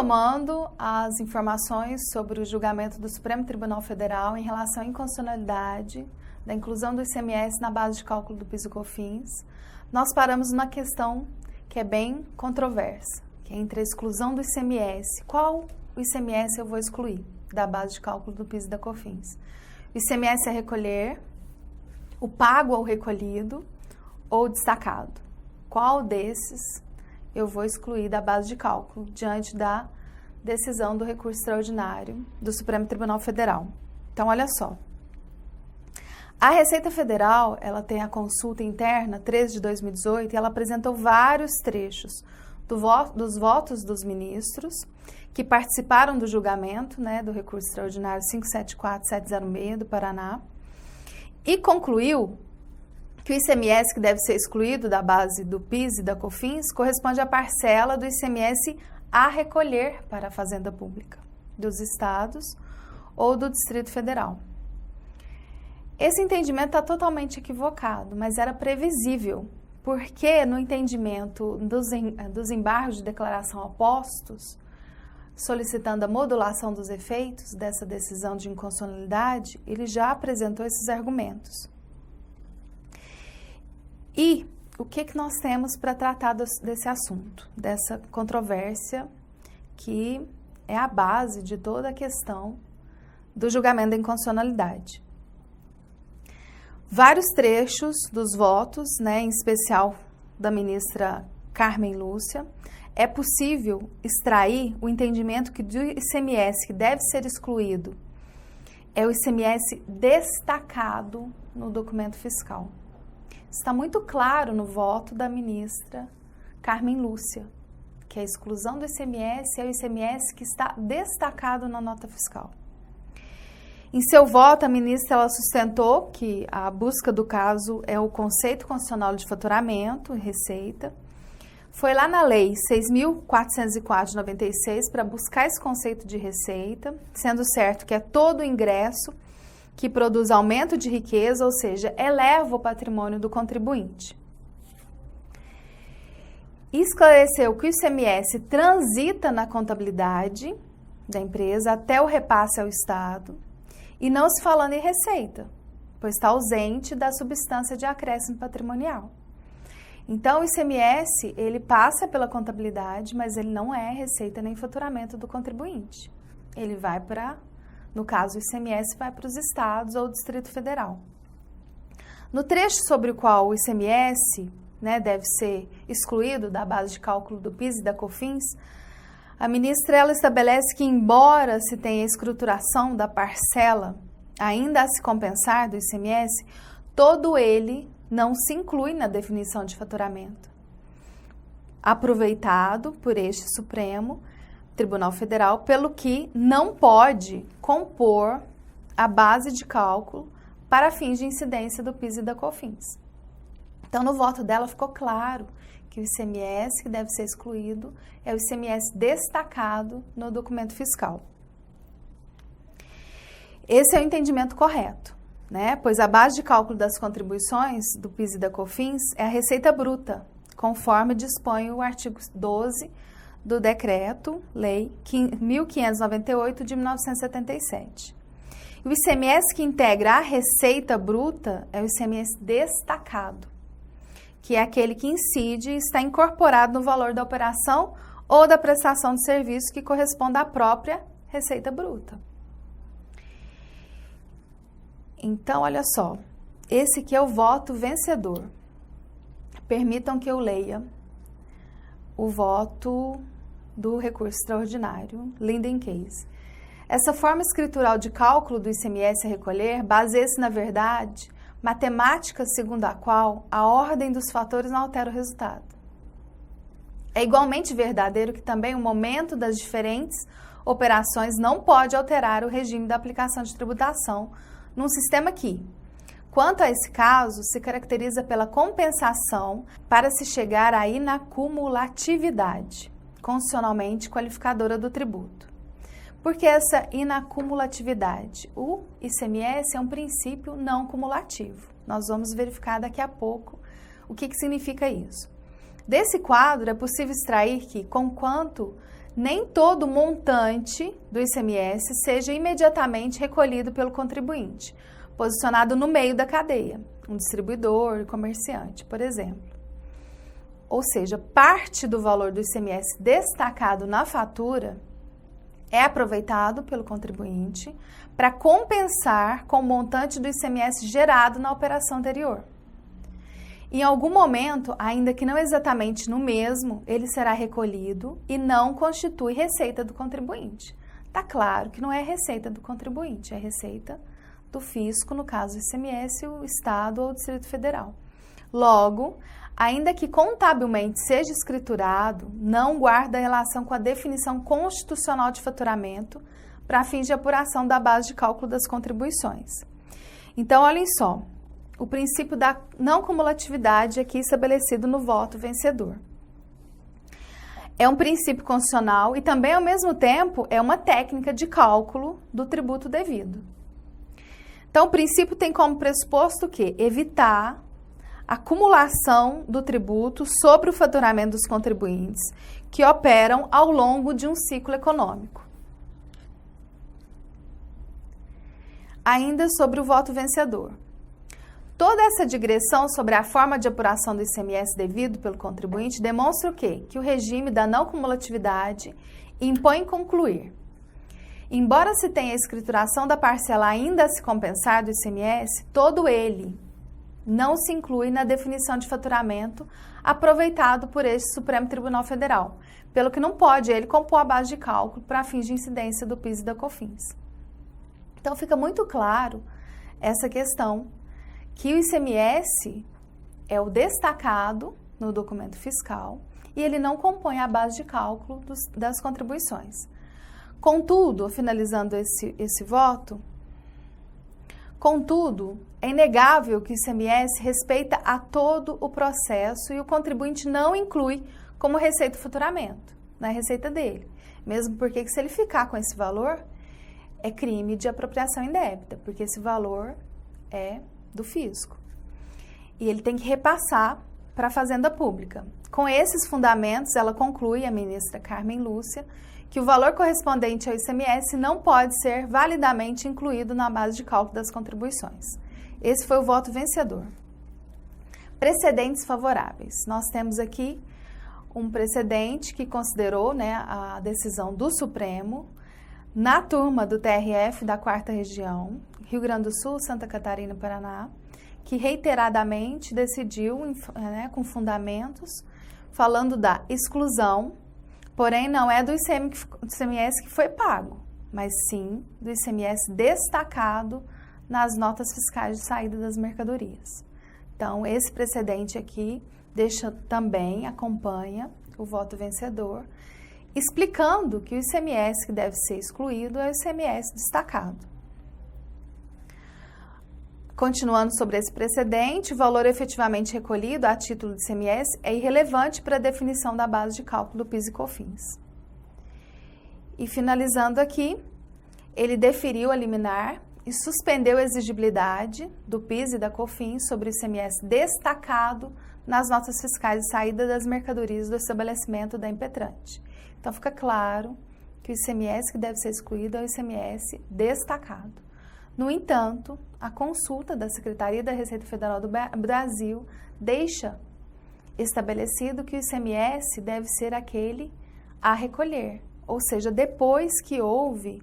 Retomando as informações sobre o julgamento do Supremo Tribunal Federal em relação à inconstitucionalidade da inclusão do ICMS na base de cálculo do PIS e COFINS, nós paramos numa questão que é bem controversa, que é entre a exclusão do ICMS. Qual o ICMS eu vou excluir da base de cálculo do PIS e da COFINS? O ICMS a recolher, o pago ao recolhido ou o destacado. Qual desses eu vou excluir da base de cálculo diante da decisão do recurso extraordinário do Supremo Tribunal Federal? Então, olha só. A Receita Federal, ela tem a consulta interna 13 de 2018 e ela apresentou vários trechos dos votos dos ministros que participaram do julgamento, né, do recurso extraordinário 574-706 do Paraná e concluiu que o ICMS que deve ser excluído da base do PIS e da COFINS corresponde à parcela do ICMS a recolher para a Fazenda Pública dos estados ou do Distrito Federal. Esse entendimento está totalmente equivocado, mas era previsível, porque no entendimento dos embargos de declaração opostos, solicitando a modulação dos efeitos dessa decisão de inconstitucionalidade, ele já apresentou esses argumentos. E o que nós temos para tratar desse assunto, dessa controvérsia que é a base de toda a questão do julgamento da inconstitucionalidade? Vários trechos dos votos, né, em especial da ministra Carmen Lúcia, é possível extrair o entendimento que do ICMS que deve ser excluído é o ICMS destacado no documento fiscal. Está muito claro no voto da ministra Carmen Lúcia, que a exclusão do ICMS é o ICMS que está destacado na nota fiscal. Em seu voto, a ministra ela sustentou que a busca do caso é o conceito constitucional de faturamento e receita. Foi lá na Lei 6.404 de 96 para buscar esse conceito de receita, sendo certo que é todo o ingresso que produz aumento de riqueza, ou seja, eleva o patrimônio do contribuinte. Esclareceu que o ICMS transita na contabilidade da empresa até o repasse ao Estado, e não se falando em receita, pois está ausente da substância de acréscimo patrimonial. Então, o ICMS, ele passa pela contabilidade, mas ele não é receita nem faturamento do contribuinte. Ele vai para... No caso, o ICMS vai para os estados ou o Distrito Federal. No trecho sobre o qual o ICMS, né, deve ser excluído da base de cálculo do PIS e da COFINS, a ministra ela estabelece que, embora se tenha a escrituração da parcela ainda a se compensar do ICMS, todo ele não se inclui na definição de faturamento, aproveitado por este Supremo Tribunal Federal, pelo que não pode compor a base de cálculo para fins de incidência do PIS e da COFINS. Então, no voto dela ficou claro que o ICMS que deve ser excluído é o ICMS destacado no documento fiscal. Esse é o entendimento correto, né? Pois a base de cálculo das contribuições do PIS e da COFINS é a receita bruta, conforme dispõe o artigo 12 do Decreto-Lei 1598 de 1977. O ICMS que integra a receita bruta é o ICMS destacado, que é aquele que incide e está incorporado no valor da operação ou da prestação de serviço que corresponde à própria receita bruta. Então, olha só, esse aqui é o voto vencedor. Permitam que eu leia o voto do recurso extraordinário, Linden Case. Essa forma escritural de cálculo do ICMS a recolher baseia-se, na verdade, matemática segundo a qual a ordem dos fatores não altera o resultado. É igualmente verdadeiro que também o momento das diferentes operações não pode alterar o regime da aplicação de tributação num sistema que, quanto a esse caso, se caracteriza pela compensação para se chegar à inacumulatividade, constitucionalmente qualificadora do tributo. Por que essa inacumulatividade? O ICMS é um princípio não cumulativo. Nós vamos verificar daqui a pouco o que significa isso. Desse quadro, é possível extrair que, conquanto nem todo montante do ICMS seja imediatamente recolhido pelo contribuinte, posicionado no meio da cadeia, um distribuidor, comerciante, por exemplo. Ou seja, parte do valor do ICMS destacado na fatura é aproveitado pelo contribuinte para compensar com o montante do ICMS gerado na operação anterior. Em algum momento, ainda que não exatamente no mesmo, ele será recolhido e não constitui receita do contribuinte. Está claro que não é receita do contribuinte, é receita do fisco, no caso do ICMS, o Estado ou o Distrito Federal. Logo, ainda que contabilmente seja escriturado, não guarda relação com a definição constitucional de faturamento para fins de apuração da base de cálculo das contribuições. Então, olhem só, o princípio da não cumulatividade aqui estabelecido no voto vencedor. É um princípio constitucional e também, ao mesmo tempo, é uma técnica de cálculo do tributo devido. Então, o princípio tem como pressuposto o quê? Evitar a acumulação do tributo sobre o faturamento dos contribuintes que operam ao longo de um ciclo econômico. Ainda sobre o voto vencedor. Toda essa digressão sobre a forma de apuração do ICMS devido pelo contribuinte demonstra o quê? Que o regime da não cumulatividade impõe concluir. Embora se tenha a escrituração da parcela ainda a se compensar do ICMS, todo ele não se inclui na definição de faturamento aproveitado por este Supremo Tribunal Federal, pelo que não pode ele compor a base de cálculo para fins de incidência do PIS e da COFINS. Então fica muito claro essa questão que o ICMS é o destacado no documento fiscal e ele não compõe a base de cálculo das contribuições. Contudo, finalizando esse voto, é inegável que o ICMS respeita a todo o processo e o contribuinte não inclui como receita o faturamento, na receita dele. Mesmo porque se ele ficar com esse valor, é crime de apropriação indébita, porque esse valor é do fisco. E ele tem que repassar para a Fazenda Pública. Com esses fundamentos, ela conclui, a ministra Carmen Lúcia, que o valor correspondente ao ICMS não pode ser validamente incluído na base de cálculo das contribuições. Esse foi o voto vencedor. Precedentes favoráveis. Nós temos aqui um precedente que considerou, a decisão do Supremo na turma do TRF da 4ª Região, Rio Grande do Sul, Santa Catarina e Paraná, que reiteradamente decidiu, com fundamentos, falando da exclusão, porém não é do ICMS que foi pago, mas sim do ICMS destacado nas notas fiscais de saída das mercadorias. Então, esse precedente aqui acompanha o voto vencedor, explicando que o ICMS que deve ser excluído é o ICMS destacado. Continuando sobre esse precedente, o valor efetivamente recolhido a título de ICMS é irrelevante para a definição da base de cálculo do PIS e COFINS. E finalizando aqui, ele deferiu a liminar e suspendeu a exigibilidade do PIS e da COFINS sobre o ICMS destacado nas notas fiscais de saída das mercadorias do estabelecimento da impetrante. Então, fica claro que o ICMS que deve ser excluído é o ICMS destacado. No entanto, a consulta da Secretaria da Receita Federal do Brasil deixa estabelecido que o ICMS deve ser aquele a recolher, ou seja, depois que houve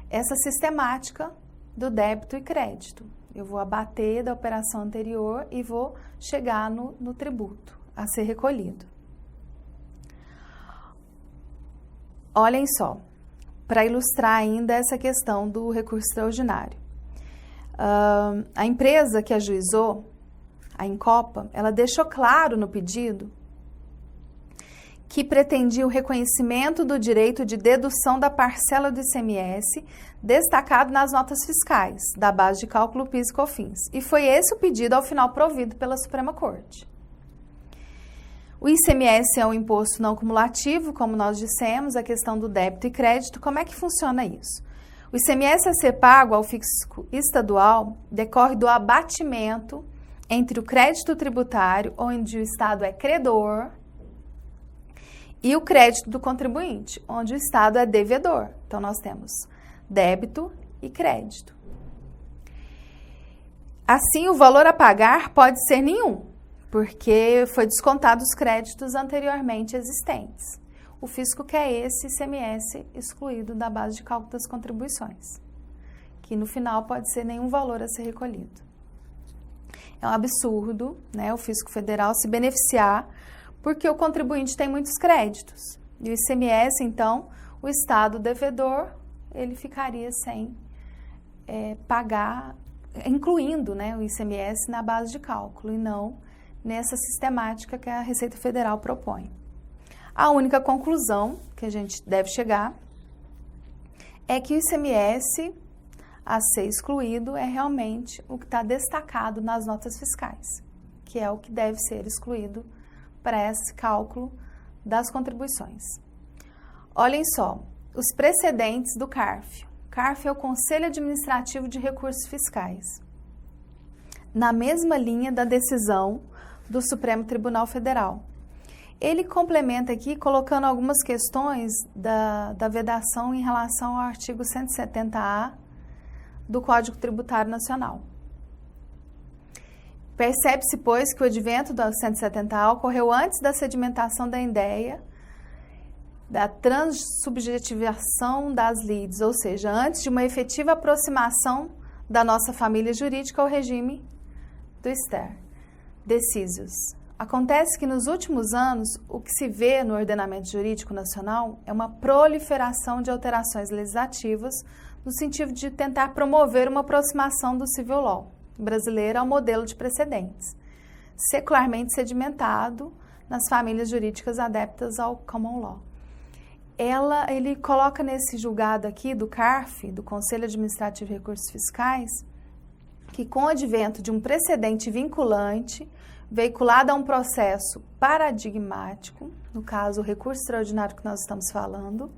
essa sistemática do débito e crédito. Eu vou abater da operação anterior e vou chegar no tributo a ser recolhido. Olhem só, para ilustrar ainda essa questão do recurso extraordinário. A empresa que ajuizou, a Incopa, ela deixou claro no pedido que pretendia o reconhecimento do direito de dedução da parcela do ICMS destacado nas notas fiscais da base de cálculo PIS e COFINS. E foi esse o pedido ao final provido pela Suprema Corte. O ICMS é um imposto não cumulativo, como nós dissemos, a questão do débito e crédito. Como é que funciona isso? O ICMS a ser pago ao fisco estadual decorre do abatimento entre o crédito tributário, onde o Estado é credor, e o crédito do contribuinte, onde o Estado é devedor. Então, nós temos débito e crédito. Assim, o valor a pagar pode ser nenhum, porque foi descontado os créditos anteriormente existentes. O fisco quer esse ICMS excluído da base de cálculo das contribuições, que no final pode ser nenhum valor a ser recolhido. É um absurdo, né, o fisco federal se beneficiar porque o contribuinte tem muitos créditos. E o ICMS, então, o Estado devedor, ele ficaria sem pagar, incluindo, né, o ICMS na base de cálculo e não nessa sistemática que a Receita Federal propõe. A única conclusão que a gente deve chegar é que o ICMS a ser excluído é realmente o que está destacado nas notas fiscais, que é o que deve ser excluído para esse cálculo das contribuições. Olhem só, os precedentes do CARF. O CARF é o Conselho Administrativo de Recursos Fiscais. Na mesma linha da decisão do Supremo Tribunal Federal. Ele complementa aqui colocando algumas questões da vedação em relação ao artigo 170A do Código Tributário Nacional. Percebe-se, pois, que o advento do 170A ocorreu antes da sedimentação da INDEA, da transubjetivação das lides, ou seja, antes de uma efetiva aproximação da nossa família jurídica ao regime do STER, decisios. Acontece que nos últimos anos, o que se vê no ordenamento jurídico nacional é uma proliferação de alterações legislativas no sentido de tentar promover uma aproximação do civil law brasileiro ao modelo de precedentes, secularmente sedimentado nas famílias jurídicas adeptas ao common law. Ele coloca nesse julgado aqui do CARF, do Conselho Administrativo de Recursos Fiscais, que com o advento de um precedente vinculante, veiculado a um processo paradigmático, no caso o recurso extraordinário que nós estamos falando,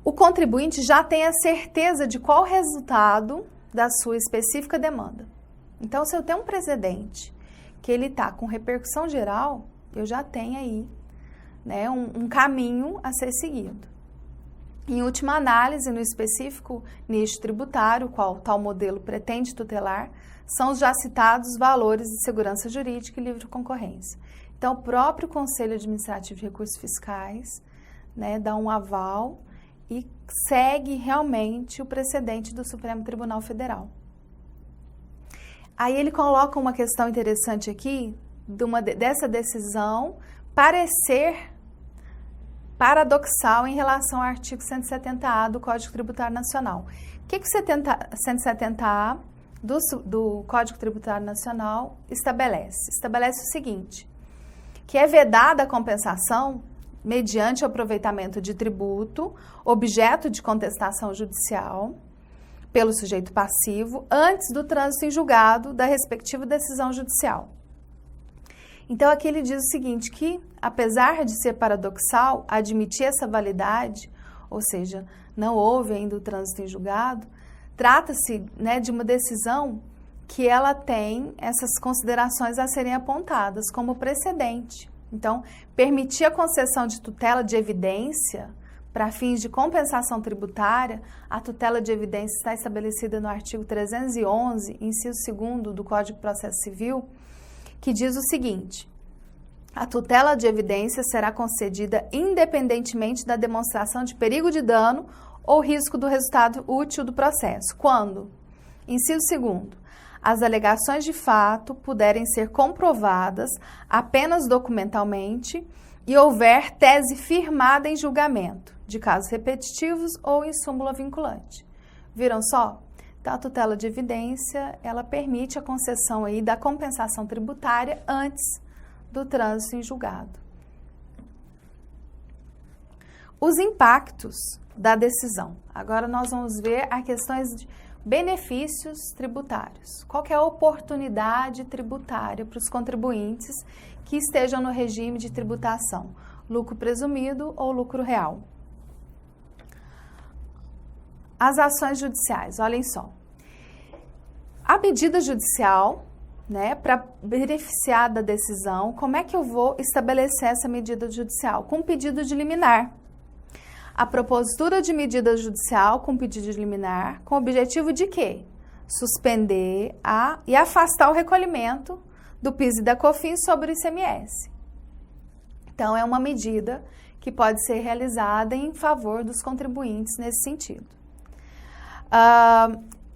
o contribuinte já tem a certeza de qual o resultado da sua específica demanda. Então, se eu tenho um precedente que ele está com repercussão geral, eu já tenho aí, né, um caminho a ser seguido. Em última análise, no específico nicho tributário, qual tal modelo pretende tutelar, são os já citados valores de segurança jurídica e livre concorrência. Então, o próprio Conselho Administrativo de Recursos Fiscais, né, dá um aval e segue realmente o precedente do Supremo Tribunal Federal. Aí ele coloca uma questão interessante aqui, dessa decisão parecer paradoxal em relação ao artigo 170A do Código Tributário Nacional. O que o 170A do Código Tributário Nacional estabelece? Estabelece o seguinte, que é vedada a compensação mediante o aproveitamento de tributo, objeto de contestação judicial, pelo sujeito passivo, antes do trânsito em julgado da respectiva decisão judicial. Então, aqui ele diz o seguinte, que, apesar de ser paradoxal admitir essa validade, ou seja, não houve ainda o trânsito em julgado, trata-se, né, de uma decisão que ela tem essas considerações a serem apontadas como precedente. Então, permitir a concessão de tutela de evidência para fins de compensação tributária, a tutela de evidência está estabelecida no artigo 311, inciso 2º do Código de Processo Civil, que diz o seguinte: a tutela de evidência será concedida independentemente da demonstração de perigo de dano ou risco do resultado útil do processo, quando, inciso 2º, as alegações de fato puderem ser comprovadas apenas documentalmente e houver tese firmada em julgamento, de casos repetitivos ou em súmula vinculante. Viram só? Então, a tutela de evidência, ela permite a concessão aí da compensação tributária antes do trânsito em julgado. Os impactos da decisão. Agora nós vamos ver as questões de benefícios tributários. Qual que é a oportunidade tributária para os contribuintes que estejam no regime de tributação? Lucro presumido ou lucro real? As ações judiciais, olhem só. A medida judicial né, para beneficiar da decisão, como é que eu vou estabelecer essa medida judicial? Com pedido de liminar. A propositura de medida judicial com pedido de liminar, com o objetivo de quê? Suspender e afastar o recolhimento do PIS e da COFINS sobre o ICMS. Então, é uma medida que pode ser realizada em favor dos contribuintes nesse sentido.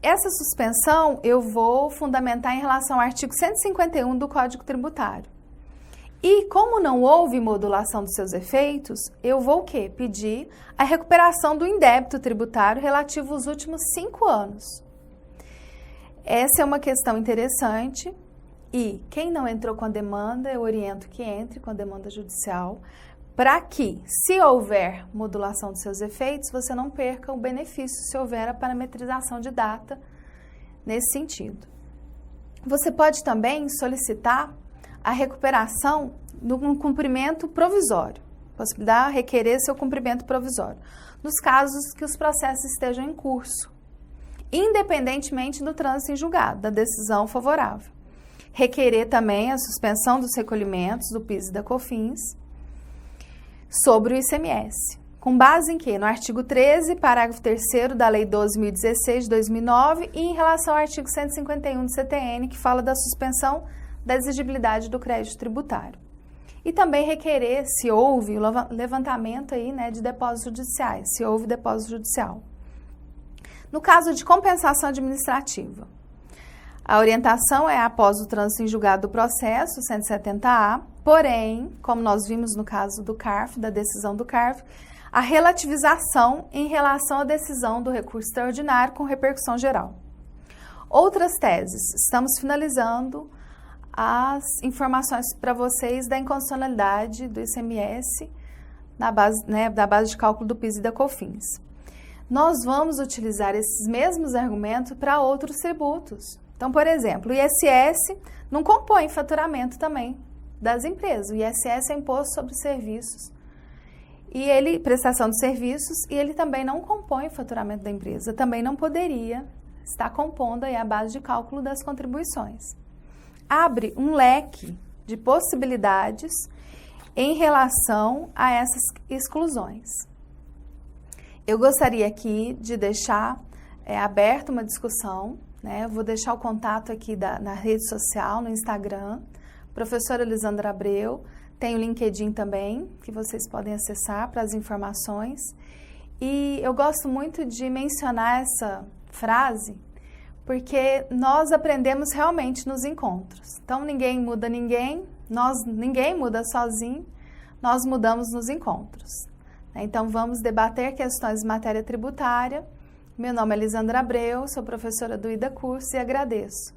Essa suspensão eu vou fundamentar em relação ao artigo 151 do Código Tributário. E como não houve modulação dos seus efeitos, eu vou o quê? Pedir a recuperação do indébito tributário relativo aos últimos 5 anos. Essa é uma questão interessante e quem não entrou com a demanda, eu oriento que entre com a demanda judicial para que, se houver modulação dos seus efeitos, você não perca o benefício se houver a parametrização de data nesse sentido. Você pode também solicitar a recuperação do cumprimento provisório, possibilidade de requerer seu cumprimento provisório, nos casos que os processos estejam em curso, independentemente do trânsito em julgado, da decisão favorável. Requerer também a suspensão dos recolhimentos do PIS e da COFINS sobre o ICMS. Com base em quê? No artigo 13, parágrafo 3º da Lei 12.016 de 2009 e em relação ao artigo 151 do CTN, que fala da suspensão da exigibilidade do crédito tributário. E também requerer se houve o levantamento aí, né, de depósitos judiciais, se houve depósito judicial. No caso de compensação administrativa, a orientação é após o trânsito em julgado do processo, 170A, porém, como nós vimos no caso do CARF, da decisão do CARF, a relativização em relação à decisão do recurso extraordinário com repercussão geral. Outras teses, estamos finalizando as informações para vocês da inconstitucionalidade do ICMS da base de cálculo do PIS e da COFINS. Nós vamos utilizar esses mesmos argumentos para outros tributos. Então, por exemplo, o ISS não compõe faturamento também das empresas. O ISS é imposto sobre serviços e prestação de serviços, e ele também não compõe o faturamento da empresa. Também não poderia estar compondo aí a base de cálculo das contribuições. Abre um leque de possibilidades em relação a essas exclusões. Eu gostaria aqui de deixar aberta uma discussão, né? Eu vou deixar o contato aqui na rede social, no Instagram, professora Elisandra Abreu, tem o LinkedIn também, que vocês podem acessar para as informações. E eu gosto muito de mencionar essa frase, porque nós aprendemos realmente nos encontros. Então, ninguém muda ninguém, ninguém muda sozinho, nós mudamos nos encontros. Então, vamos debater questões de matéria tributária. Meu nome é Elisandra Abreu, sou professora do IDA Curso e agradeço.